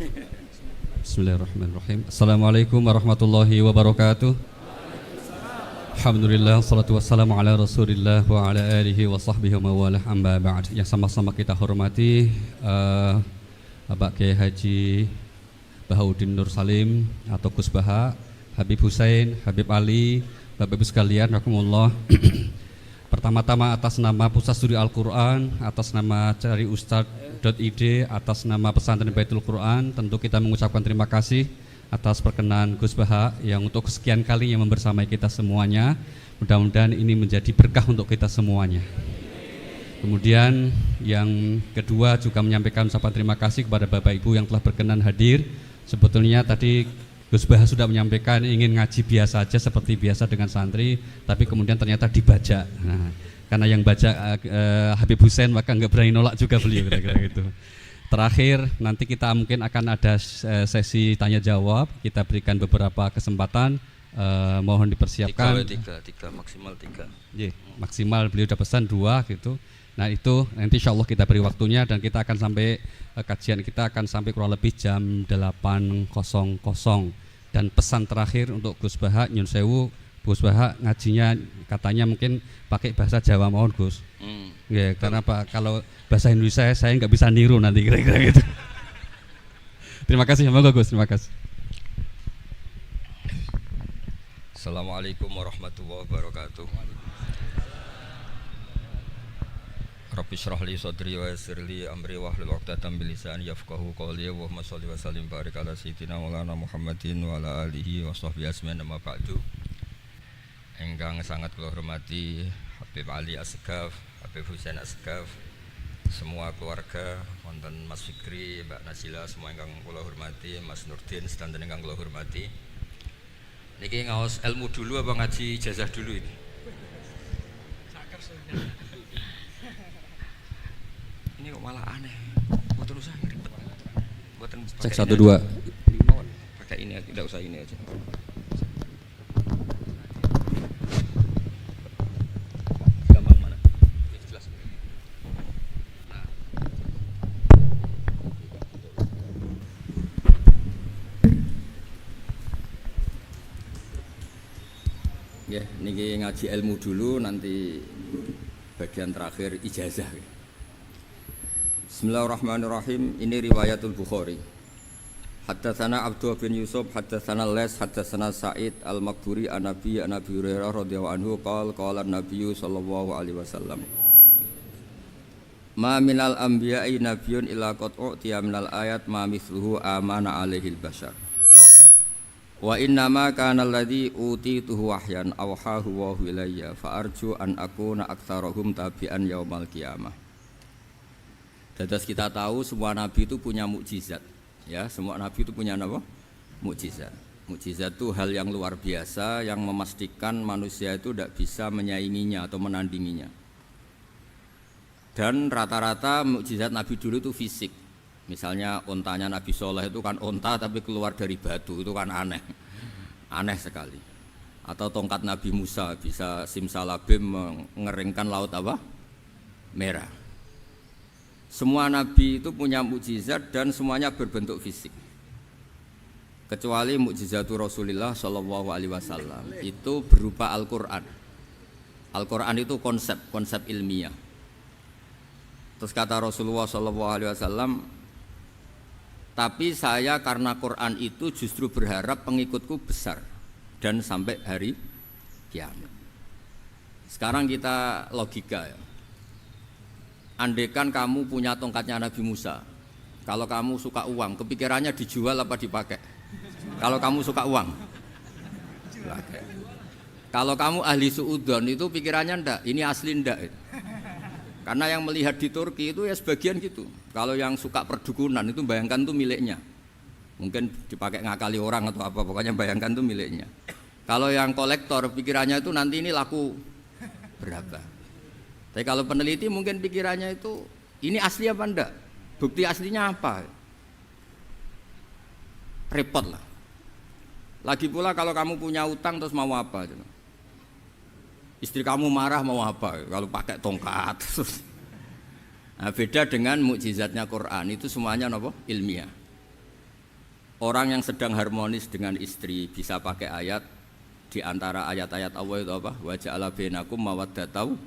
Bismillahirrahmanirrahim. Assalamualaikum warahmatullahi wabarakatuh. Alhamdulillah, salatu wassalamu ala rasulillah wa ala alihi wa sahbihi wa mawalah amma ba'd. Yang sama-sama kita hormati Bapak Kiai Haji Bahauddin Nur Salim atau Gus Baha, Habib Hussein, Habib Ali, Bapak Ibu sekalian, rahimakumullah. Pertama-tama atas nama Pusat Studi Al-Quran, atas nama Cari Ustadz.id, atas nama Pesantren Baitul Quran, tentu kita mengucapkan terima kasih atas perkenan Gus Baha yang untuk kesekian kalinya membersamai kita semuanya. Mudah-mudahan ini menjadi berkah untuk kita semuanya. Kemudian yang kedua juga menyampaikan ucapan terima kasih kepada Bapak Ibu yang telah berkenan hadir. Sebetulnya tadi Gus Baha sudah menyampaikan ingin ngaji biasa saja seperti biasa dengan santri, tapi kemudian ternyata dibajak. Nah, karena yang bajak Habib Hussein maka nggak berani nolak juga beliau, kira-kira gitu. Terakhir nanti kita mungkin akan ada sesi tanya jawab. Kita berikan beberapa kesempatan, mohon dipersiapkan. Tiga maksimal tiga. Maksimal beliau udah pesan 2 gitu. Nah itu nanti insya Allah kita beri waktunya dan kita akan sampai kajian kita akan sampai kurang lebih jam 8.00. Dan pesan terakhir untuk Gus Baha, nyun sewu, Gus Baha ngajinya katanya mungkin pakai bahasa Jawa, mohon Gus. Ya, karena Pak kalau bahasa Indonesia saya nggak bisa niru nanti kira-kira gitu. Terima kasih, semoga Gus, terima kasih. Assalamualaikum warahmatullahi wabarakatuh. Rabbi shrah li sadri wa yassir li amri wahlul 'uqdatam min lisani yafqahu qawli. Allahumma shalli wa sallim barik ala sayyidina Maulana Muhammadin wa ala alihi wa sahbihi ajmain, amma ba'du. Ingkang sangat kula hormati Habib Ali Asgaf, Habib Hussein Asgaf, semua keluarga, wonten Mas Fikri, Mbak Nasila, semua ingkang kula hormati, Mas Nurdin sedanten ingkang kula hormati. Niki ngaos ilmu dulu apa ngaji ijazah dulu ini? Ini kok malah aneh. Buat usah ribet. Buatan Cek 1 2. Pakai ini, tidak usah ini aja. Gampang mana? Jelas. Nah. Ya, niki ngaji ilmu dulu, nanti bagian terakhir ijazah. Bismillahirrahmanirrahim. Ini riwayatul Bukhari. Haddatsana Abdullah bin Yusuf, haddatsana Les, haddatsana Sa'id al-Maqburi an Nabi Hurairah radhiyallahu anhu qala an-nabiy sallallahu alaihi wasallam. Ma minal anbiya'i nabiyyun illa qad u'tiya minal ayat ma mithluhu amana alaihil bashar. Wa inna ma kana alladhi utituhu wahyan awhahu wa ilayya fa arju an akuna aktsarahum tabi'an yaumal qiyamah. Dados kita tahu semua nabi itu punya mukjizat, ya, semua nabi itu punya apa? Mukjizat. Mukjizat itu hal yang luar biasa yang memastikan manusia itu tidak bisa menyainginya atau menandinginya. Dan rata-rata mukjizat nabi dulu itu fisik. Misalnya ontanya Nabi Soleh itu kan onta tapi keluar dari batu, itu kan aneh, aneh sekali. Atau tongkat Nabi Musa bisa simsalabim mengeringkan laut apa? Merah. Semua nabi itu punya mukjizat dan semuanya berbentuk fisik. Kecuali mukjizatul Rasulullah sallallahu alaihi wasallam itu berupa Al-Qur'an. Al-Qur'an itu konsep ilmiah. Terus kata Rasulullah sallallahu alaihi wasallam, tapi saya karena Quran itu justru berharap pengikutku besar dan sampai hari kiamat. Sekarang kita logika ya. Andaikan kamu punya tongkatnya Nabi Musa, kalau kamu suka uang, kepikirannya dijual apa dipakai? Kalau kamu suka uang, dipakai. Kalau kamu ahli suudon itu pikirannya ndak, ini asli ndak. Karena yang melihat di Turki itu ya sebagian gitu. Kalau yang suka perdukunan itu bayangkan tuh miliknya. Mungkin dipakai ngakali orang atau apa, pokoknya bayangkan tuh miliknya. Kalau yang kolektor pikirannya itu nanti ini laku berapa. Tapi kalau peneliti mungkin pikirannya itu ini asli apa enggak? Bukti aslinya apa? Repot lah. Lagi pula kalau kamu punya utang terus mau apa? Istri kamu marah mau apa? Kalau pakai tongkat. Nah, beda dengan mukjizatnya Quran itu semuanya apa? Ilmiah. Orang yang sedang harmonis dengan istri bisa pakai ayat di antara ayat-ayat Allah itu apa? Wa ja'ala bainakum mawaddatan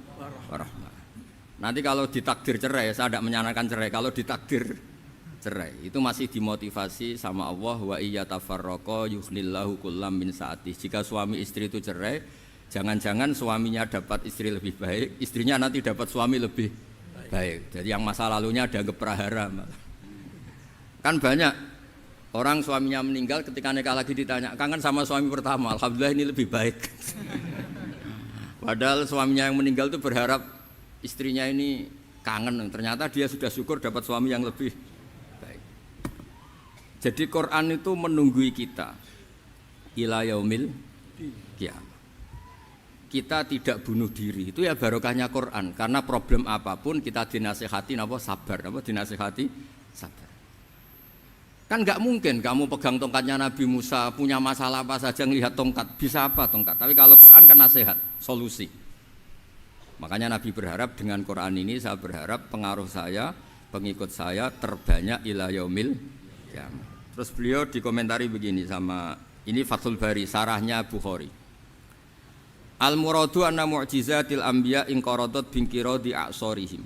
warahmah. Nanti kalau ditakdir cerai, saya tidak menyarankan cerai. Kalau ditakdir cerai, itu masih dimotivasi sama Allah, wa iya tafarraqa yughnillahu kullam min sa'ati. Jika suami istri itu cerai, jangan-jangan suaminya dapat istri lebih baik, istrinya nanti dapat suami lebih baik. Jadi yang masa lalunya dianggap prahara. Kan banyak orang suaminya meninggal ketika nikah lagi ditanya, kangen sama suami pertama, alhamdulillah ini lebih baik. Padahal suaminya yang meninggal itu berharap istrinya ini kangen, ternyata dia sudah syukur dapat suami yang lebih baik. Jadi Quran itu menunggui kita ila yaumil qiyamah. Kita tidak bunuh diri, itu ya barokahnya Quran. Karena problem apapun kita dinasihati sabar, dinasihati sabar. Kan nggak mungkin kamu pegang tongkatnya Nabi Musa, punya masalah apa saja ngelihat tongkat, bisa apa tongkat. Tapi kalau Quran kan nasihat, solusi. Makanya Nabi berharap dengan Quran ini, saya berharap pengaruh saya, pengikut saya terbanyak ila yaumil qiyamah. Terus beliau dikomentari begini sama, ini Fathul Bari, sarahnya Bukhari. Al-muradu anna mu'jizatil anbiya inqaradat binqiradi a'sorihim.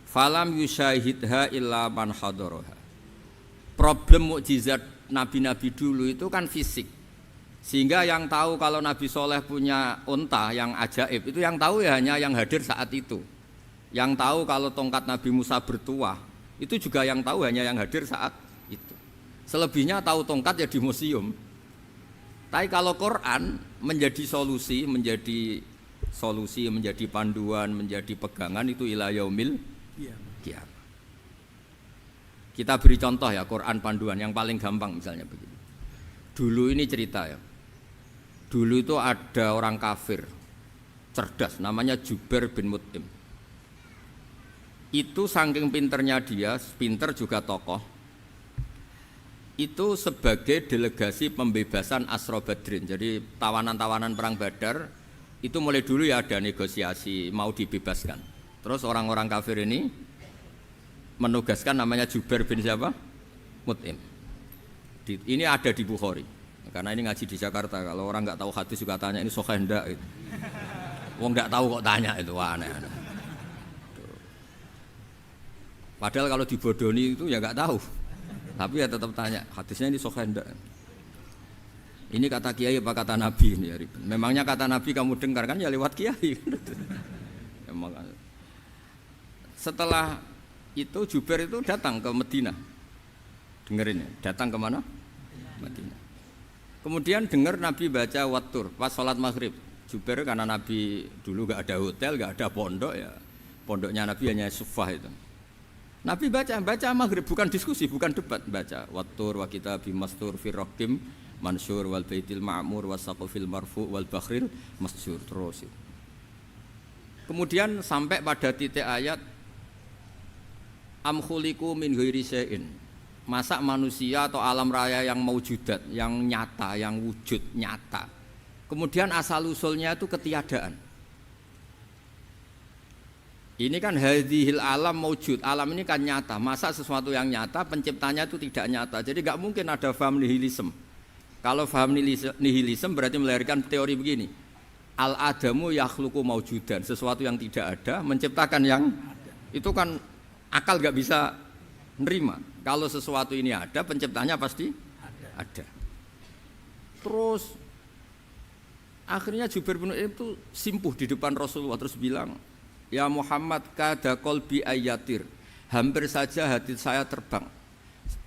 Falam yusyahidha illa man hadaraha. Problem mukjizat nabi-nabi dulu itu kan fisik, sehingga yang tahu kalau Nabi Soleh punya unta yang ajaib itu yang tahu ya hanya yang hadir saat itu. Yang tahu kalau tongkat Nabi Musa bertuah itu juga yang tahu hanya yang hadir saat itu. Selebihnya tahu tongkat ya di museum. Tapi kalau Quran menjadi solusi, menjadi panduan, menjadi pegangan itu ila yaumil qiyamah. Kita beri contoh ya, Quran panduan yang paling gampang misalnya begini. Dulu ini cerita ya. Dulu itu ada orang kafir cerdas namanya Jubair bin Mut'im. Itu saking pinternya dia, pinter juga tokoh. Itu sebagai delegasi pembebasan Asra Badrin. Jadi tawanan-tawanan perang Badar itu mulai dulu ya ada negosiasi mau dibebaskan. Terus orang-orang kafir ini menugaskan namanya Jubair bin siapa? Mut'im. Ini ada di Bukhari. Karena ini ngaji di Jakarta. Kalau orang nggak tahu hadis juga tanya ini sahih enggak gitu. Wong nggak tahu kok tanya itu, wah aneh-aneh. Padahal kalau dibodoni itu ya nggak tahu. Tapi ya tetap tanya, hadisnya ini sahih enggak? Ini kata kiai apa kata nabi ini ya? Memangnya kata nabi kamu dengar kan ya lewat kiai. Emang. Setelah itu Jubair itu datang ke Madinah. Dengerin ya, datang ke mana? Madinah. Kemudian dengar Nabi baca Wattur pas sholat maghrib. Jubair karena Nabi dulu gak ada hotel, gak ada pondok ya. Pondoknya Nabi hanya sufah itu. Nabi baca maghrib, bukan diskusi, bukan debat, baca Wattur wa kitabi mastur fi raqim mansur wal baitil ma'mur wasaqfil marfu wal bakhril masjur terus. Kemudian sampai pada titik ayat am khuliqu min ghairi syai'in. Masa manusia atau alam raya yang maujudat, yang nyata, yang wujud nyata. Kemudian asal usulnya itu ketiadaan. Ini kan hadhil alam maujud, alam ini kan nyata. Masa sesuatu yang nyata penciptanya itu tidak nyata. Jadi enggak mungkin ada faham nihilisme. Kalau faham nihilisme berarti melahirkan teori begini. Al adamu yakhluqu maujudan, sesuatu yang tidak ada menciptakan yang itu kan akal gak bisa nerima. Kalau sesuatu ini ada, penciptanya pasti ada. Terus akhirnya Jubair bin Mut'im itu simpuh di depan Rasulullah terus bilang, ya Muhammad kada qalbi ayatir, hampir saja hati saya terbang.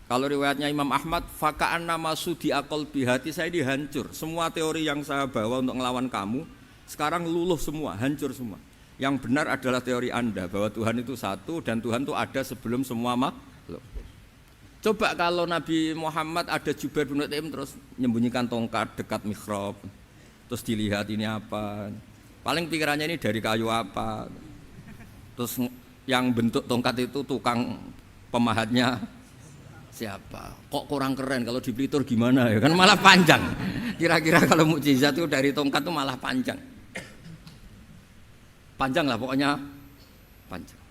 Kalau riwayatnya Imam Ahmad, faka'anna masudi qalbi, hati saya dihancur. Semua teori yang saya bawa untuk ngelawan kamu sekarang luluh semua, hancur semua. Yang benar adalah teori Anda bahwa Tuhan itu satu dan Tuhan itu ada sebelum semua makhluk. Coba kalau Nabi Muhammad ada Jubair bin Mut'im terus menyembunyikan tongkat dekat mihrab, terus dilihat ini apa, paling pikirannya ini dari kayu apa, terus yang bentuk tongkat itu tukang pemahatnya siapa, kok kurang keren, kalau di Blitur gimana ya, kan malah panjang. Kira-kira kalau mukjizat itu dari tongkat itu malah panjang. Panjang lah pokoknya, panjang.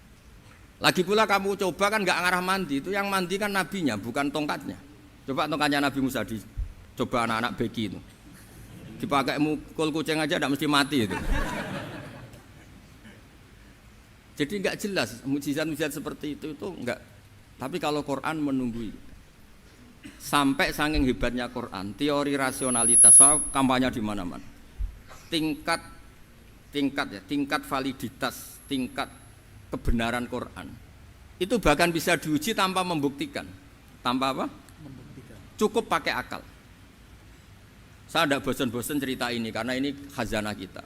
Lagi pula kamu coba kan nggak ngarah mandi, itu yang mandi kan nabinya bukan tongkatnya. Coba tongkatnya Nabi Musa coba anak-anak beki itu. Dipakai mukul kucing aja tidak mesti mati itu. Jadi enggak jelas mukjizat-mukjizat seperti itu enggak. Tapi kalau Quran menunggui. Sampai saking hebatnya Quran, teori rasionalitas, soal kampanye di mana-mana. Tingkat validitas, tingkat kebenaran Quran. Itu bahkan bisa diuji tanpa membuktikan. Tanpa apa? Membuktikan. Cukup pakai akal. Saya tidak bosan-bosan cerita ini karena ini khazanah kita.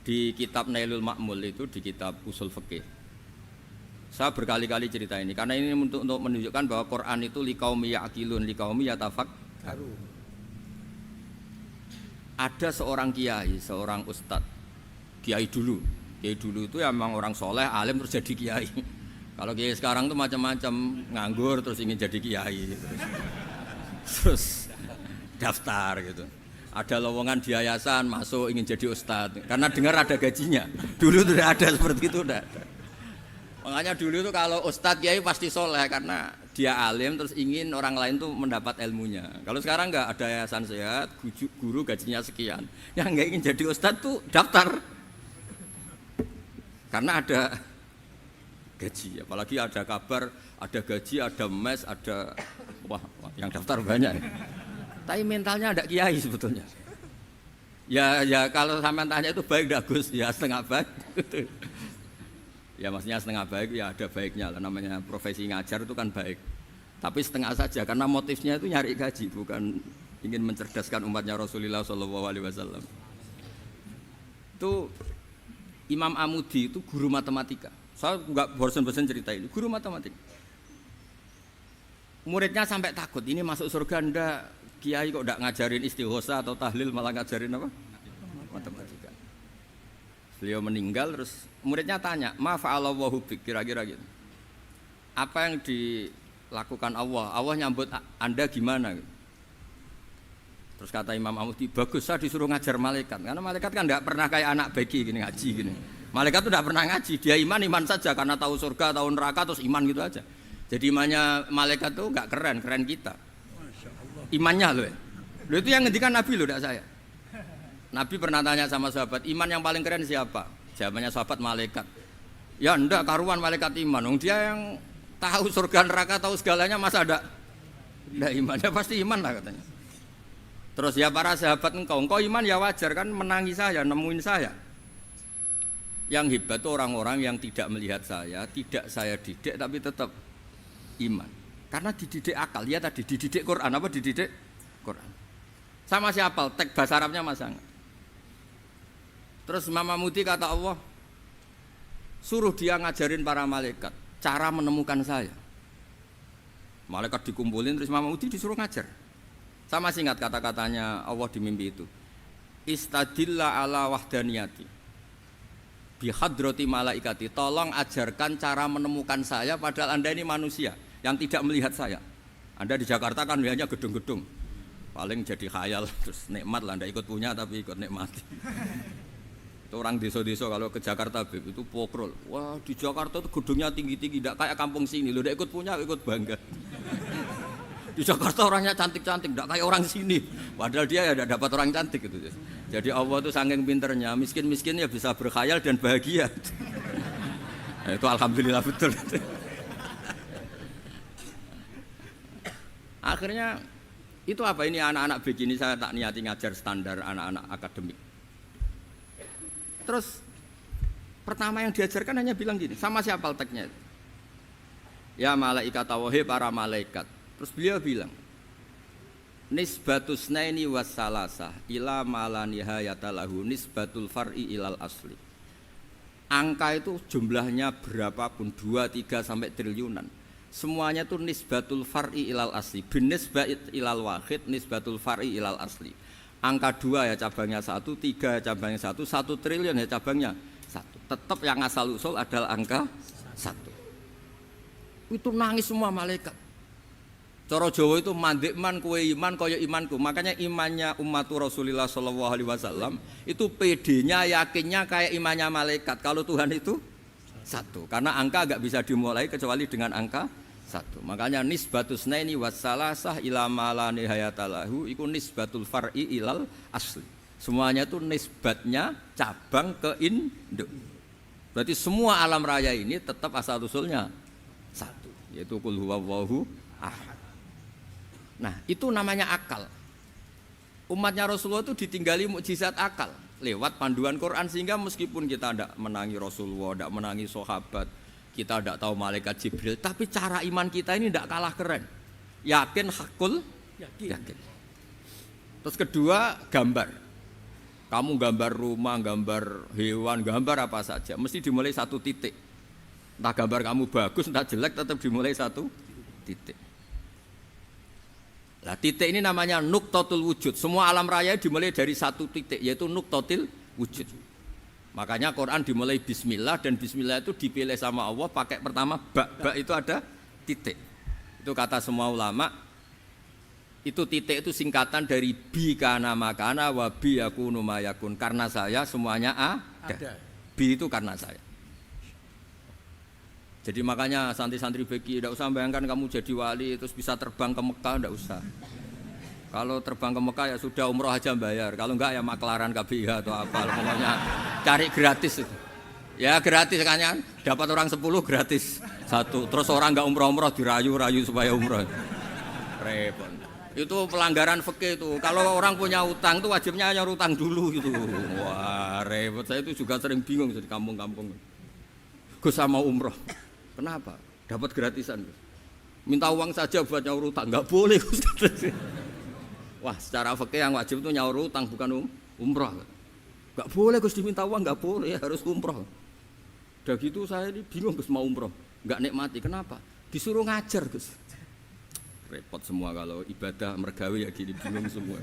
Di kitab Nailul Ma'mul itu, di kitab Usul Fikih. Saya berkali-kali cerita ini karena ini untuk menunjukkan bahwa Quran itu liqaumi ya'qilun, liqaumi yatafakkarun. Ada seorang kiai, seorang ustadz, kiai dulu itu ya memang orang soleh, alim terus jadi kiai. Kalau kiai sekarang tuh macam-macam, nganggur terus ingin jadi kiai, terus daftar gitu. Ada lowongan di yayasan masuk ingin jadi ustadz karena dengar ada gajinya. Dulu tidak ada seperti itu, tidak ada. Makanya dulu itu kalau ustadz kiai pasti soleh karena dia alim terus ingin orang lain tuh mendapat ilmunya. Kalau sekarang nggak ada yayasan sehat, guru gajinya sekian. Yang nggak ingin jadi ustadz tuh daftar karena ada gaji. Apalagi ada kabar, ada gaji, ada mes, ada wah yang daftar banyak. Tapi mentalnya ada kiai sebetulnya. Ya kalau sampean tanya itu baik dah Gus, ya setengah baik. Ya maksudnya setengah baik ya ada baiknya lah, namanya profesi ngajar itu kan baik. Tapi setengah saja karena motifnya itu nyari gaji, bukan ingin mencerdaskan umatnya Rasulullah SAW. Itu Imam Amudi itu guru matematika. Saya nggak bosan-bosan cerita ini, guru matematika. Muridnya sampai takut, ini masuk surga ndak? Kiai kok ndak ngajarin istighosa atau tahlil malah ngajarin apa? Matematika. Beliau meninggal terus muridnya tanya, "Ma fa'alallahu bik?" Kira-kira gitu. Apa yang dilakukan Allah? Allah nyambut Anda gimana? Terus kata Imam Amudi, "Bagus, saya disuruh ngajar malaikat." Karena malaikat kan enggak pernah kayak anak beki gini ngaji gini. Malaikat itu enggak pernah ngaji, dia iman saja karena tahu surga, tahu neraka terus iman gitu aja. Jadi imannya malaikat itu enggak keren kita. Imannya loh. Loh itu yang ngendikan Nabi loh, tidak saya. Nabi pernah tanya sama sahabat, iman yang paling keren siapa? Jawabannya sahabat malaikat. Ya enggak, karuan malaikat iman. Dia yang tahu surga neraka, tahu segalanya, masa ada enggak imannya? Pasti iman lah katanya. Terus ya para sahabat engkau iman ya wajar kan menangi saya, nemuin saya. Yang hebat itu orang-orang yang tidak melihat saya, tidak saya didik tapi tetap iman. Karena dididik akal, ya tadi dididik Quran, apa dididik Quran. Sama siapa? Teks bahasa Arabnya masang. Terus Imam Amudi kata Allah, suruh dia ngajarin para malaikat cara menemukan saya. Malaikat dikumpulin terus Imam Amudi disuruh ngajar. Sama singkat kata-katanya Allah di mimpi itu. Istadilla ala wahdaniyati bihadrati malaikati. Tolong ajarkan cara menemukan saya padahal Anda ini manusia yang tidak melihat saya. Anda di Jakarta kan lihatnya gedung-gedung. Paling jadi khayal terus nikmat lah, Anda ikut punya tapi ikut nikmati. Itu orang desa-desa kalau ke Jakarta itu pokrol. Wah di Jakarta itu gedungnya tinggi-tinggi, tidak kayak kampung sini. Lo udah ikut punya, ikut bangga. Di Jakarta orangnya cantik-cantik, tidak kayak orang sini. Padahal dia ya tidak dapat orang cantik gitu. Jadi Allah itu saking pinternya, miskin-miskin ya bisa berkhayal dan bahagia. Nah, itu alhamdulillah betul. Akhirnya itu apa ini anak-anak begini saya tak niati ngajar standar anak-anak akademik. Terus pertama yang diajarkan hanya bilang gini, sama siapa teknya? Ya malaikat wahi para malaikat. Terus beliau bilang, nisbatus naini wassalasah ila malanihayata lahu nisbatul far'i ilal asli. Angka itu jumlahnya berapapun 2, 3 sampai triliunan. Semuanya itu nisbatul far'i ilal asli. Binisbah ilal wahid nisbatul far'i ilal asli. Angka 2 ya cabangnya 1, 3 ya cabangnya 1, 1 triliun ya cabangnya 1. Tetap yang asal usul adalah angka 1. Itu nangis semua malaikat. Cara Jawa itu mandekman kowe iman kaya imanku. Makanya imannya umatur Rasulullah SAW itu PD-nya yakinnya kayak imannya malaikat. Kalau Tuhan itu 1. Karena angka enggak bisa dimulai kecuali dengan angka 1. satu. Makanya nisbatus naini wassalasah ila ma la nihayatalahu iku nisbatul far'i ilal asli. Semuanya itu nisbatnya cabang ke induk. Berarti semua alam raya ini tetap asal usulnya satu, yaitu qul huwallahu ahad. Nah, itu namanya akal. Umatnya Rasulullah itu ditinggali mukjizat akal lewat panduan Quran, sehingga meskipun kita tidak menangi Rasulullah, tidak menangi sahabat, kita tidak tahu malaikat Jibril, tapi cara iman kita ini tidak kalah keren. Yakin, hakul, yakin. Terus kedua, gambar. Kamu gambar rumah, gambar hewan, gambar apa saja, mesti dimulai satu titik. Entah gambar kamu bagus, entah jelek, tetap dimulai satu titik. Nah, titik ini namanya nuqtatul wujud. Semua alam raya dimulai dari satu titik, yaitu nuqtatil wujud. Makanya Quran dimulai bismillah, dan bismillah itu dipilih sama Allah pakai pertama ba itu ada titik. Itu kata semua ulama. Itu titik itu singkatan dari bi kana makana wa bi yakunu mayakun. Karena saya semuanya ada. Bi itu karena saya. Jadi makanya santri-santri beki tidak usah bayangkan kamu jadi wali terus bisa terbang ke Mekah, tidak usah. Kalau terbang ke Mekah ya sudah umroh aja bayar. Kalau enggak ya maklaran KBIH atau apa. Pokoknya cari gratis itu. Ya gratis kan, dapat orang 10 gratis satu. Terus orang enggak umroh-umroh dirayu-rayu supaya umroh. Repot. Itu pelanggaran fikih itu. Kalau orang punya utang itu wajibnya nyaur utang dulu gitu. Wah repot. Saya itu juga sering bingung di kampung-kampung. Gus sama umroh. Kenapa? Dapat gratisan. Minta uang saja buat nyaur utang. Enggak boleh Gus. Wah secara fikih yang wajib itu nyaur utang bukan umroh. Enggak boleh Gus diminta uang, enggak boleh, harus umroh. Udah gitu saya ini bingung Gus mau umroh. Enggak nikmati. Kenapa? Disuruh ngajar Gus. Repot semua kalau ibadah mergawe ya gini, bingung semua.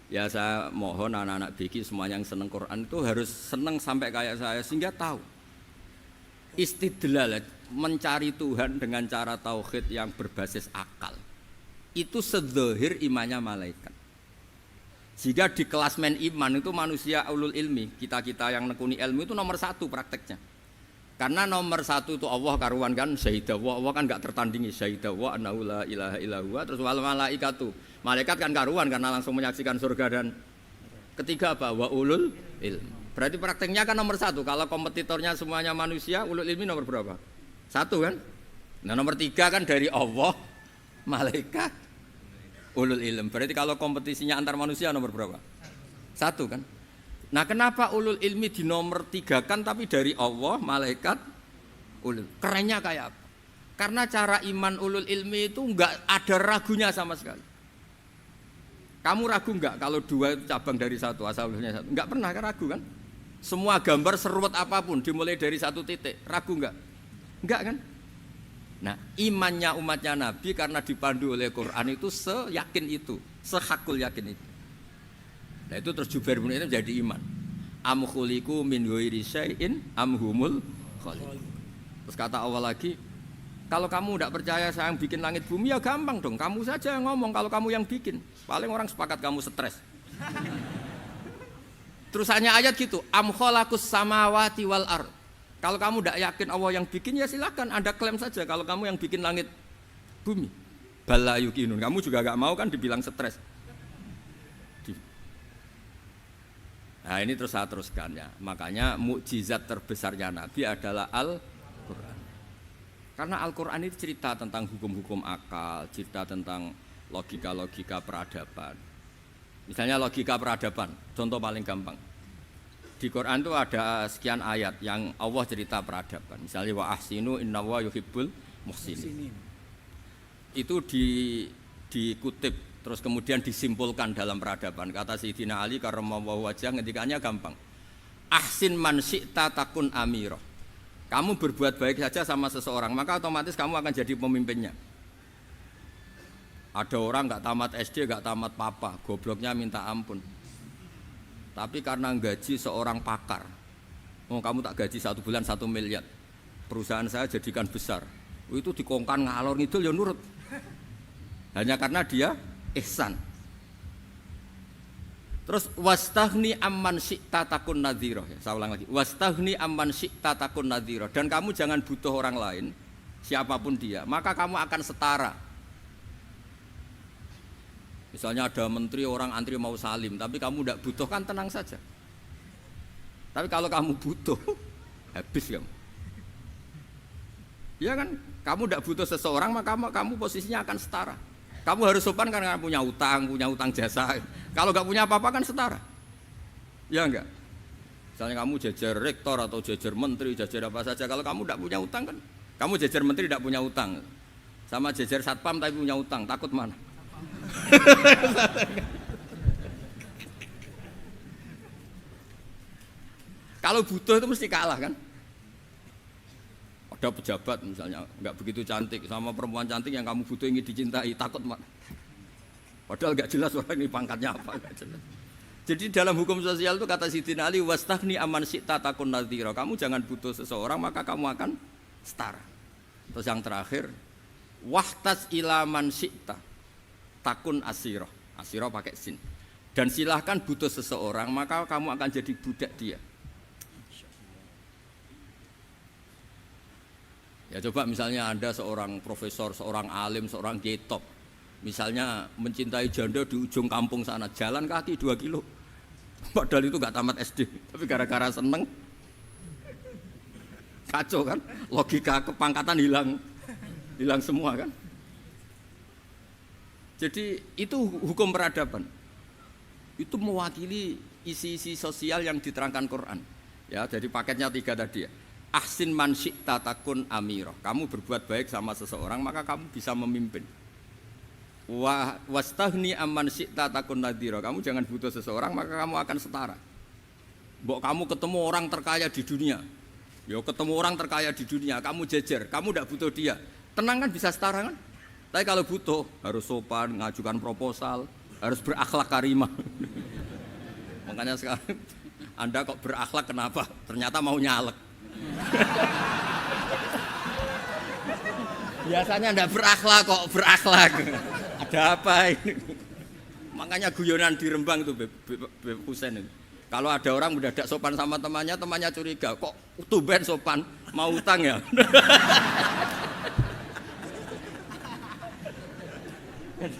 Ya saya mohon anak-anak BK semuanya yang seneng Quran itu harus seneng sampai kayak saya, sehingga tahu istidlal, mencari Tuhan dengan cara tauhid yang berbasis akal itu sedzahir imannya malaikat. Jika di kelasmen iman itu manusia ulul ilmi, kita-kita yang nekuni ilmu itu nomor satu prakteknya. Karena nomor satu itu Allah karuan kan, syahidallah, Allah kan enggak tertandingi, syahidallah annahu la ilaha illallah. Terus wal malaikatu, malaikat kan karuan karena langsung menyaksikan surga. Dan ketiga apa? Wa ulul ilmi. Berarti prakteknya kan nomor satu. Kalau kompetitornya semuanya manusia, ulul ilmi nomor berapa? Satu kan? Nah nomor tiga kan dari Allah, malaikat, ulul ilmi. Berarti kalau kompetisinya antar manusia nomor berapa? Satu kan? Nah kenapa ulul ilmi di nomor 3 kan tapi dari Allah, malaikat, ulul. Kerennya kayak apa? Karena cara iman ulul ilmi itu enggak ada ragunya sama sekali. Kamu ragu enggak kalau 2 itu cabang dari 1, asal usulnya 1? Enggak pernah ragu kan? Semua gambar seruat apapun dimulai dari 1 titik, ragu enggak? Enggak kan? Nah imannya umatnya Nabi karena dipandu oleh Quran itu seyakin itu, sehakul yakin itu. Nah itu terus Jubair bin Mut'im jadi iman. Am khuliqu min ghairi syai'in am humul khaliq. Terus kata Allah lagi, kalau kamu tidak percaya saya yang bikin langit bumi ya gampang dong. Kamu saja yang ngomong kalau kamu yang bikin. Paling orang sepakat kamu stres. Terus hanya ayat gitu, am khalaqus samawati wal ard. Kalau kamu tidak yakin Allah yang bikin ya silakan Anda klaim saja kalau kamu yang bikin langit bumi. Bala yuqinun. Kamu juga enggak mau kan dibilang stres. Nah ini terus saya teruskan ya. Makanya mukjizat terbesarnya Nabi adalah Al-Quran. Karena Al-Quran itu cerita tentang hukum-hukum akal, cerita tentang logika-logika peradaban. Misalnya logika peradaban, contoh paling gampang. Di Quran itu ada sekian ayat yang Allah cerita peradaban. Misalnya wa ahsinu innallaha yuhibbul muhsinin. Itu dikutip terus kemudian disimpulkan dalam peradaban. Kata Sayyidina Ali karramallahu wajhah ngendikannya gampang. Ahsin man syi'ta takun amirah. Kamu berbuat baik saja sama seseorang, maka otomatis kamu akan jadi pemimpinnya. Ada orang enggak tamat SD, enggak tamat papa, gobloknya minta ampun. Tapi karena gaji seorang pakar. Oh, kamu tak gaji 1 bulan 1 miliar. Perusahaan saya jadikan besar. Itu dikongkan ngalor ngidul ya nurut. Hanya karena dia ihsan. Terus wastaghni amman syi'ta takun nadhira. Saya ulang lagi. Wastaghni amman syi'ta takun nadhira. Dan kamu jangan butuh orang lain siapapun dia, maka kamu akan setara. Misalnya ada menteri orang antri mau salim, tapi kamu tidak butuh, kan tenang saja. Tapi kalau kamu butuh, habis kamu. Ya kan, kamu tidak butuh seseorang, maka kamu posisinya akan setara. Kamu harus sopan karena punya utang jasa. Kalau nggak punya apa-apa kan setara. Ya enggak? Misalnya kamu jajar rektor atau jajar menteri, jajar apa saja. Kalau kamu tidak punya utang kan, kamu jajar menteri tidak punya utang. Sama jajar satpam tapi punya utang, takut mana? Kalau butuh itu mesti kalah kan? Ada pejabat misalnya nggak begitu cantik sama perempuan cantik yang kamu butuh ingin dicintai, takut mak. Padahal nggak jelas orang ini pangkatnya apa, nggak jelas. Jadi dalam hukum sosial itu kata Sidina Ali, wastaghni aman syi'ta takun nadhira. Kamu jangan butuh seseorang maka kamu akan setara. Terus yang terakhir, wahtas ilaman syi'ta takun asiro. Asiro pakai sin. Dan silahkan butuh seseorang maka kamu akan jadi budak dia. Ya coba misalnya Anda seorang profesor, seorang alim, seorang getop, misalnya mencintai janda di ujung kampung sana, jalan kaki 2 kilo, padahal itu gak tamat SD, tapi gara-gara seneng, kacau kan, logika kepangkatan hilang semua kan. Jadi itu hukum peradaban, itu mewakili isi-isi sosial yang diterangkan Quran. Ya, jadi paketnya 3 tadi ya. Ahsin man syi'ta takun amiro. Kamu berbuat baik sama seseorang maka kamu bisa memimpin. Wastaghni amman syi'ta takun nadhira. Kamu jangan butuh seseorang maka kamu akan setara. Mbok kamu ketemu orang terkaya di dunia. Yo ketemu orang terkaya di dunia, kamu jejer, kamu tidak butuh dia. Tenang kan bisa setara kan? Tapi kalau butuh harus sopan, ngajukan proposal, harus berakhlak karimah. Makanya sekarang Anda kok berakhlak kenapa? Ternyata mau nyalek. Biasanya enggak berakhlak kok berakhlak. Ada apa ini? Makanya guyonan di Rembang itu Beb Husain itu. Kalau ada orang mendadak sopan sama temannya curiga, kok tumben sopan, mau utang ya?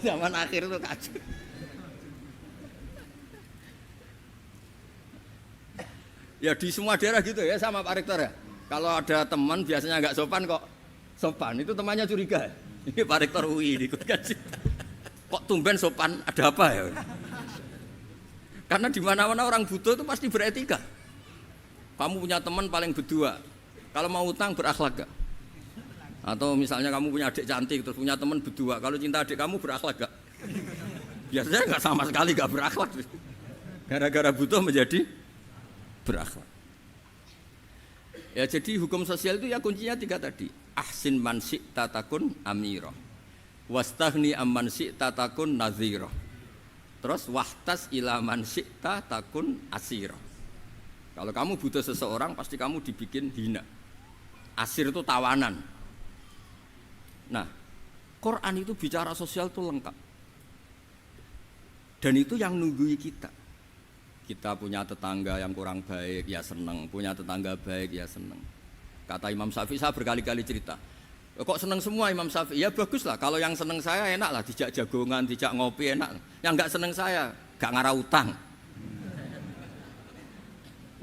Zaman akhir itu kacau. Ya di semua daerah gitu ya sama Pak Rektor ya. Kalau ada teman biasanya nggak sopan kok sopan, itu temannya curiga. Ini Pak Rektor UI ikut kaji. Kok tumben sopan, ada apa ya? Karena di mana-mana orang butuh itu pasti beretika. Kamu punya teman paling berdua, kalau mau utang berakhlak gak? Atau misalnya kamu punya adik cantik terus punya teman berdua, kalau cinta adik kamu berakhlak gak? Biasanya nggak sama sekali nggak berakhlak. Gara-gara butuh menjadi berakhlak. Ya jadi hukum sosial itu ya kuncinya 3 tadi. Ahsin man syi'ta takun amira. Wastaghni amman syi'ta takun nadhira. Terus wahtas ila man syi'ta takun asira. Kalau kamu butuh seseorang pasti kamu dibikin hina. Asir itu tawanan. Nah, Quran itu bicara sosial itu lengkap. Dan itu yang nunggui kita. Kita punya tetangga yang kurang baik, ya seneng. Punya tetangga baik, ya seneng. Kata Imam Syafi'i, saya berkali-kali cerita. Kok seneng semua Imam Syafi'i? Ya bagus lah, kalau yang seneng saya enak lah. Dijak jagongan, dijak ngopi enak. Yang enggak seneng saya, gak ngarah utang.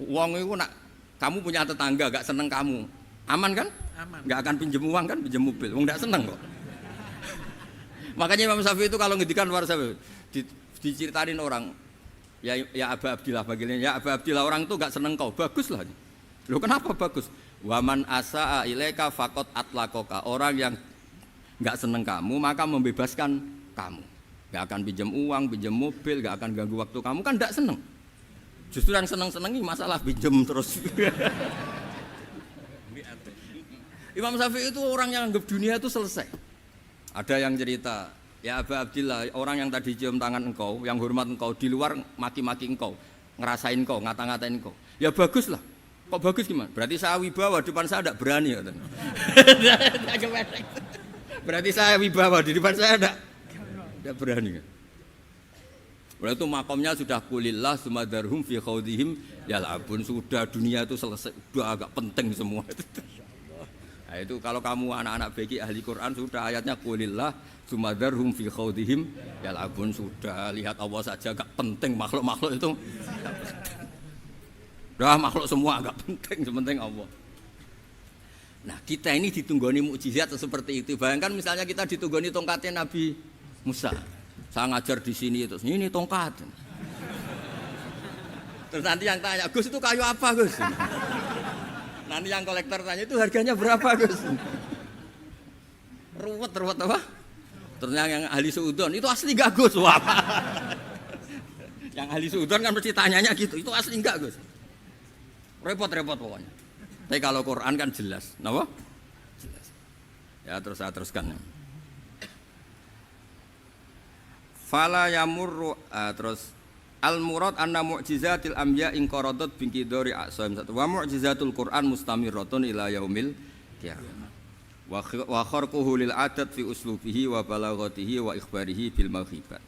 Uang itu nak, kamu punya tetangga gak seneng kamu. Aman kan? Aman. Gak akan pinjem uang kan, pinjem mobil. Uang gak seneng kok. Makanya Imam Syafi'i itu kalau ngedikan luar Syafi'i, diceritain orang, ya Aba Abdillah bagiannya, ya Aba Abdillah orang itu gak seneng kau, bagus lah. Loh kenapa bagus? Waman asa'a ilaika faqad atlaqaka. Orang yang gak seneng kamu maka membebaskan kamu. Gak akan pinjam uang, pinjam mobil, gak akan ganggu waktu kamu, kan gak seneng. Justru yang seneng-senengi masalah pinjam terus. Imam Syafi'i itu orang yang anggap dunia itu selesai. Ada yang cerita, ya Aba Abdillah, orang yang tadi cium tangan engkau, yang hormat engkau, di luar maki-maki engkau, ngerasain engkau, ngata-ngatain engkau. Ya bagus lah. Kok bagus gimana? Berarti saya wibawa, depan saya tidak berani. Berarti saya wibawa, di depan saya tidak berani. Berarti itu makomnya sudah kulillah sumadarhum fi khawdihim yal'abun. Sudah dunia itu selesai, sudah agak penting semua. Nah, itu kalau kamu anak-anak bagi ahli Quran sudah ayatnya qulillah sumadarhum fi khaudihim yal'abun, sudah lihat Allah saja gak penting makhluk-makhluk itu. Udah makhluk semua gak penting, sepenting Allah. Nah, kita ini ditunggoni mukjizat seperti itu. Bayangkan misalnya kita ditunggoni tongkatnya Nabi Musa. Saya ngajar di sini terus ini tongkat. Terus nanti yang tanya, "Gus, itu kayu apa, Gus?" Nanti yang kolektor tanya, "Itu harganya berapa, Gus?" Ruwet apa? Terus yang ahli suudon, "Itu asli enggak, Gus?" Wah. Yang ahli suudon kan mesti tanyanya gitu, "Itu asli enggak, Gus?" Repot-repot pokoknya. Tapi kalau Quran kan jelas, kenapa? Jelas. Ya terus saya teruskan. Fala yamurru terus al-murad anna mu'jizatil anbiya in qaradat binqidari aqsam satu wa mu'jizatul Quran mustamirratun ila yaumil qiyamah wa kharquhu lil adat fi uslubihi wa balaghatihi wa ikhbarihi bil mawhibat.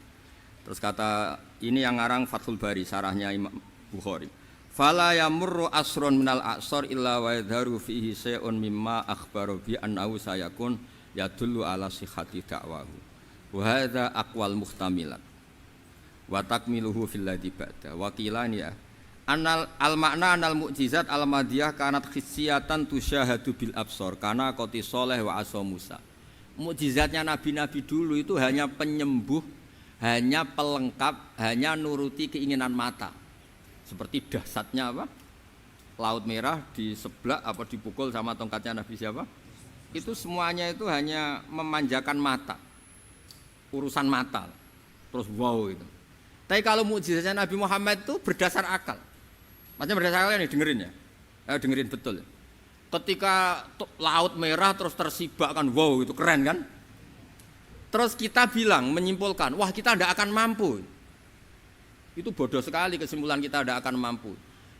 Terus kata ini yang ngarang Fathul Bari sarahnya Imam Bukhari. Fala yamurru asrun minal aqsar illa wa yadharu fihi syai'un mimma akhbaru bi annahu sayakun yadullu ala sihhati da'wahu. Wa hadza aqwal muhtamilat. Wa takmiluhu fil ladzi ba'da. Wa qilani ya. Anal al makna anal mukjizat al madiyah kanat khissiyatan tusyahadu bil absar kana qoti soleh wa asa Musa. Mukjizatnya nabi-nabi dulu itu hanya penyembuh, hanya pelengkap, hanya nuruti keinginan mata. Seperti dahsyatnya apa? Laut Merah di sebelah apa dipukul sama tongkatnya Nabi siapa? Itu semuanya itu hanya memanjakan mata. Urusan mata. Terus wow itu. Tapi kalau mukjizatnya Nabi Muhammad itu berdasar akal. Maksudnya berdasar akal nih dengerin ya. Dengerin betul. Ketika Laut Merah terus tersibak kan wow itu keren kan? Terus kita bilang menyimpulkan, wah kita tidak akan mampu. Itu bodoh sekali kesimpulan kita tidak akan mampu.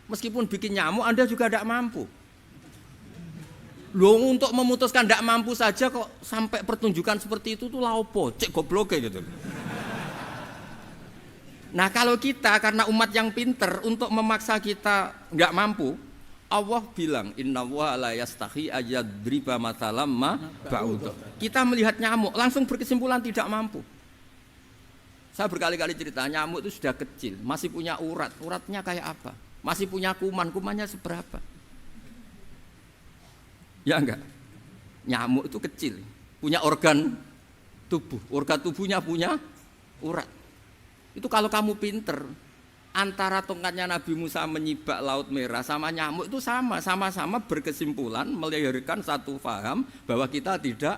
Meskipun bikin nyamuk Anda juga tidak mampu. Loh untuk memutuskan tidak mampu saja kok sampai pertunjukan seperti itu tuh laopo, cek goblok gitu. Nah kalau kita karena umat yang pinter untuk memaksa kita nggak mampu, Allah bilang innallaha la yastahi ayadriba mathalam ma ba'udah. Kita melihat nyamuk langsung berkesimpulan tidak mampu. Saya berkali-kali cerita nyamuk itu sudah kecil, masih punya urat, uratnya kayak apa? Masih punya kuman, kumannya seberapa? Ya enggak? Nyamuk itu kecil, punya organ tubuhnya punya urat. Itu kalau kamu pinter, antara tongkatnya Nabi Musa menyibak Laut Merah sama nyamuk itu sama-sama berkesimpulan melahirkan satu faham bahwa kita tidak.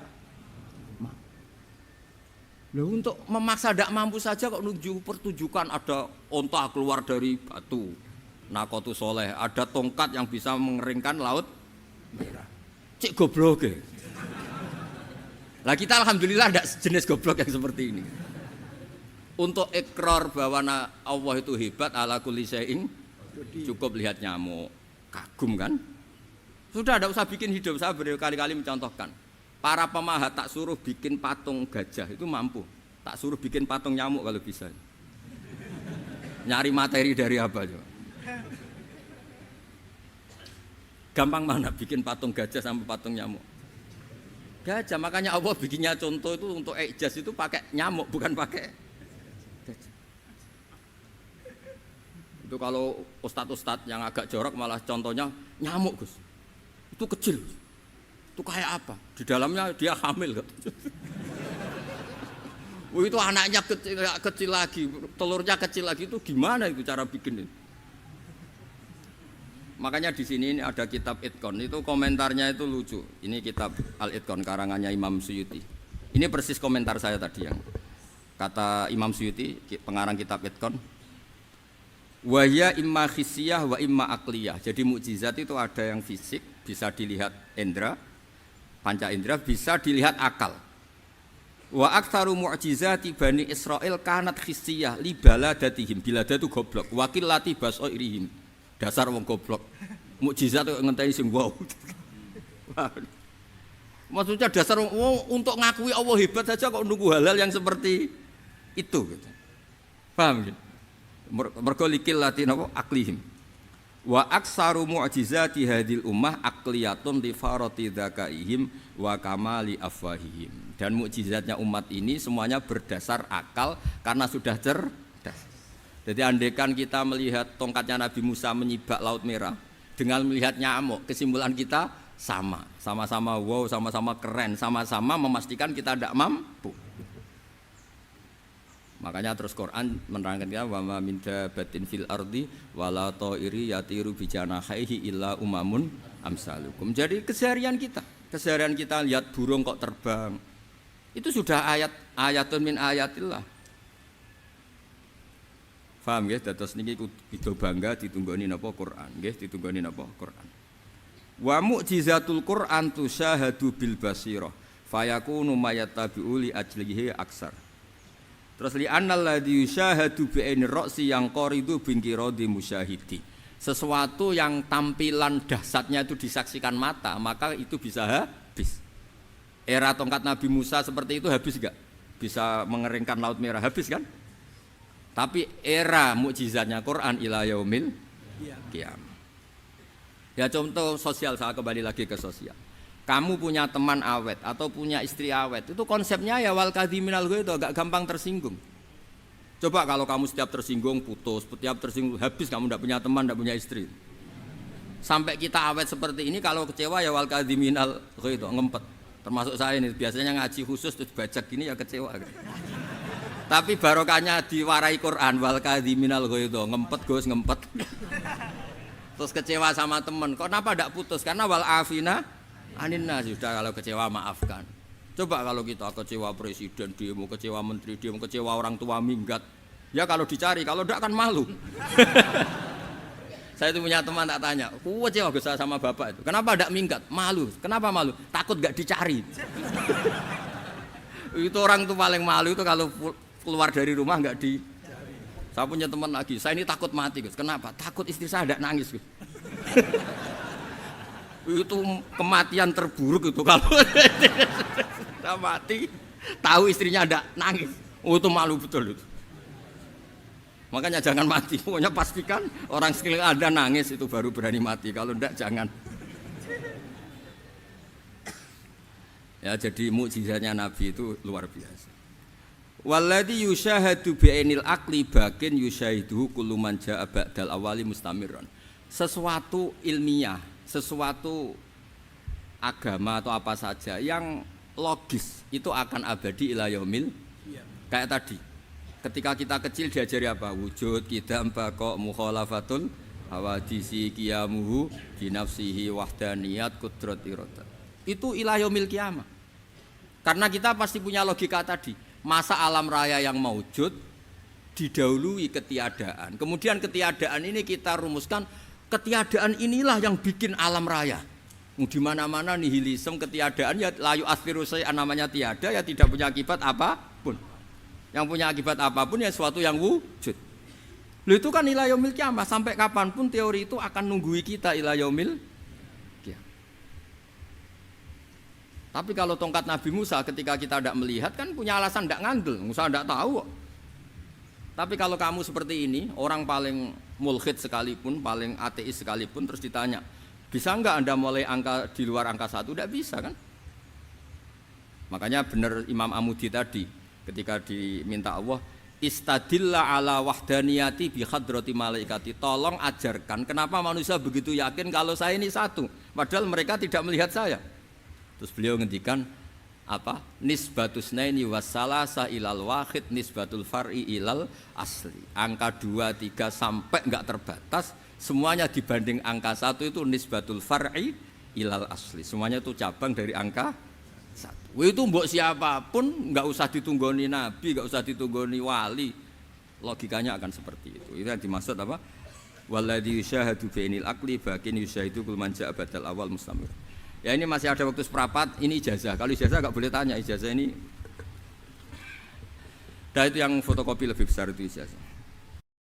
Loh, untuk memaksa tidak mampu saja kok menuju pertunjukan ada onta keluar dari batu Naqatu Soleh, ada tongkat yang bisa mengeringkan Laut Merah. Cik goblok ya. Lah kita alhamdulillah tidak jenis goblok yang seperti ini. Untuk ikrar bahwa Allah itu hebat ala kulli syai'in cukup lihat nyamuk, kagum kan? Sudah tidak usah bikin hidup. Saya berkali-kali mencontohkan. Para pemahat tak suruh bikin patung gajah itu mampu. Tak suruh bikin patung nyamuk kalau bisa. Nyari materi dari apa coba? Gampang mana bikin patung gajah sampai patung nyamuk? Gajah, makanya Allah bikinnya contoh itu untuk ijaz itu pakai nyamuk bukan pakai gajah. Itu kalau ustadz-ustadz yang agak jorok malah contohnya nyamuk Gus. Itu kecil. Itu kayak apa? Di dalamnya dia hamil. Itu anaknya kecil lagi, telurnya kecil lagi, itu gimana itu cara bikin ini? Makanya di sini ini ada kitab Itqan, itu komentarnya itu lucu. Ini kitab Al-Itqan karangannya Imam Suyuti. Ini persis komentar saya tadi yang kata Imam Suyuti, pengarang kitab Itqan. Wa ya imma khissiyah wa imma aqliyah. Jadi mukjizat itu ada yang fisik, bisa dilihat indra, panca indera, bisa dilihat akal. Wa aktsaru mu'jizati Bani Israil kanat khissiyah li baladatihim. Bilada itu goblok. Wakil lati basoirihim. Dasar wong goblok. Mukjizat itu ngenteni sing wow. Maksudnya dasar untuk ngakui Allah hebat saja kok nunggu hal-hal yang seperti itu gitu. Paham gitu? Mergo likil lati napa aklihim. Wa aksaru mu'jizati hadhil ummah aqliyatun li farati dzakaihim wa kamali afwahihim. Dan mukjizatnya umat ini semuanya berdasar akal karena sudah cerdas. Jadi andaikan kita melihat tongkatnya Nabi Musa menyibak Laut Merah dengan melihat nyamuk, kesimpulan kita sama-sama wow, sama-sama keren, sama-sama memastikan kita tidak mampu. Makanya terus Quran menerangkan kita wa ma min dabatin fil ardi wala ta'iri yatiru bi janahihi illa umamun amsalukum. Jadi keseharian kita lihat burung kok terbang. Itu sudah ayatun min ayatillah. Paham nggih? Dados niki kudu bangga ditunggoni napa Quran, nggih ditunggoni napa Quran. Wa mu'jizatul Quran tusyahadu bil basirah fayakunu mayatabi'u li ajlihi aksar. Terus li annal ladzi yusyahadu bi ainir ra'si yang qaridu bingkiradi musyahidi. Sesuatu yang tampilan dahsyatnya itu disaksikan mata, maka itu bisa habis. Era tongkat Nabi Musa seperti itu habis enggak? Bisa mengeringkan Laut Merah, habis kan? Tapi era mukjizatnya Quran ila yaumil qiyamah. Ya contoh sosial, saya kembali lagi ke sosial. Kamu punya teman awet atau punya istri awet, itu konsepnya ya wal kadhiminal ghaidh, agak gampang tersinggung. Coba kalau kamu setiap tersinggung putus, setiap tersinggung habis, kamu tidak punya teman, tidak punya istri. Sampai kita awet seperti ini, kalau kecewa ya wal kadhiminal ghaidh, ngempet. Termasuk saya ini, biasanya ngaji khusus terus baca gini ya kecewa. Tapi barokahnya diwarai Quran wal kadhiminal ghaidh, ngempet Gus, ngempet. Terus kecewa sama teman, kenapa tidak putus? Karena wal afina aninna, sudah kalau kecewa maafkan. Coba kalau kita kecewa presiden demo, kecewa menteri demo, kecewa orang tua minggat, ya kalau dicari, kalau tidak kan malu. Saya itu punya teman tak tanya, kecewa Gus sama bapak itu, kenapa tidak minggat? Malu. Kenapa malu? Takut gak dicari. Itu orang tuh paling malu itu kalau keluar dari rumah nggak di. Saya punya teman lagi, saya ini takut mati Gus. Kenapa? Takut istri saya tidak nangis Gus. Itu kematian terburuk itu kalau sudah mati tahu istrinya ada nangis, itu malu betul itu. Makanya jangan mati, pokoknya pastikan orang sekeliling ada nangis itu baru berani mati, kalau enggak jangan. Ya jadi mukjizatnya Nabi itu luar biasa. Walladzi yusyahadu bi'ainil aqli bakin yusyahiduhu kullu man jaa ba'dal awali mustamirran. Sesuatu ilmiah, sesuatu agama atau apa saja yang logis itu akan abadi ila yaumil. Kayak tadi ketika kita kecil diajari apa? Wujud, qidam, baqa, mukhalafatul hawadisi, qiyamuhu binafsihi, wahdaniyat, qudrat, iradah. Itu ila yaumil qiyamah. Karena kita pasti punya logika tadi, masa alam raya yang maujud didahului ketiadaan. Kemudian ketiadaan ini kita rumuskan, ketiadaan inilah yang bikin alam raya. Di mana-mana nihilisme, ketiadaan ya layu asfiru say'an, namanya tiada ya tidak punya akibat apapun. Yang punya akibat apapun ya sesuatu yang wujud. Loh itu kan ila yaumil qiyamah, sampai kapanpun teori itu akan nunggui kita ila yaumil qiyamah. Tapi kalau tongkat Nabi Musa ketika kita tidak melihat kan punya alasan tidak ngandel, Musa tidak tahu. Tapi kalau kamu seperti ini, orang paling mulhid sekalipun, paling ateis sekalipun, terus ditanya, bisa enggak Anda mulai angka di luar angka 1? Tidak bisa kan? Makanya benar Imam Amudi tadi, ketika diminta Allah, istadilla ala wahdaniyati bi hadrati malaikati, tolong ajarkan kenapa manusia begitu yakin kalau saya ini satu, padahal mereka tidak melihat saya. Terus beliau ngendikan, apa? Nisbatus naini wassalasa ilal wahid nisbatul far'i ilal asli. Angka 2, 3 sampai enggak terbatas, semuanya dibanding angka 1 itu nisbatul far'i ilal asli. Semuanya itu cabang dari angka 1. Itu mbok siapapun enggak usah ditunggoni nabi, enggak usah ditunggoni wali. Logikanya akan seperti itu. Itu yang dimaksud apa? Walladzi yusyahadu bainil aqli bakin yusyahidu kul man ja'a badal awal mustamir. Ya ini masih ada waktu seperempat, ini ijazah. Kalau ijazah enggak boleh tanya, ijazah ini. Dan itu yang fotokopi lebih besar itu ijazah.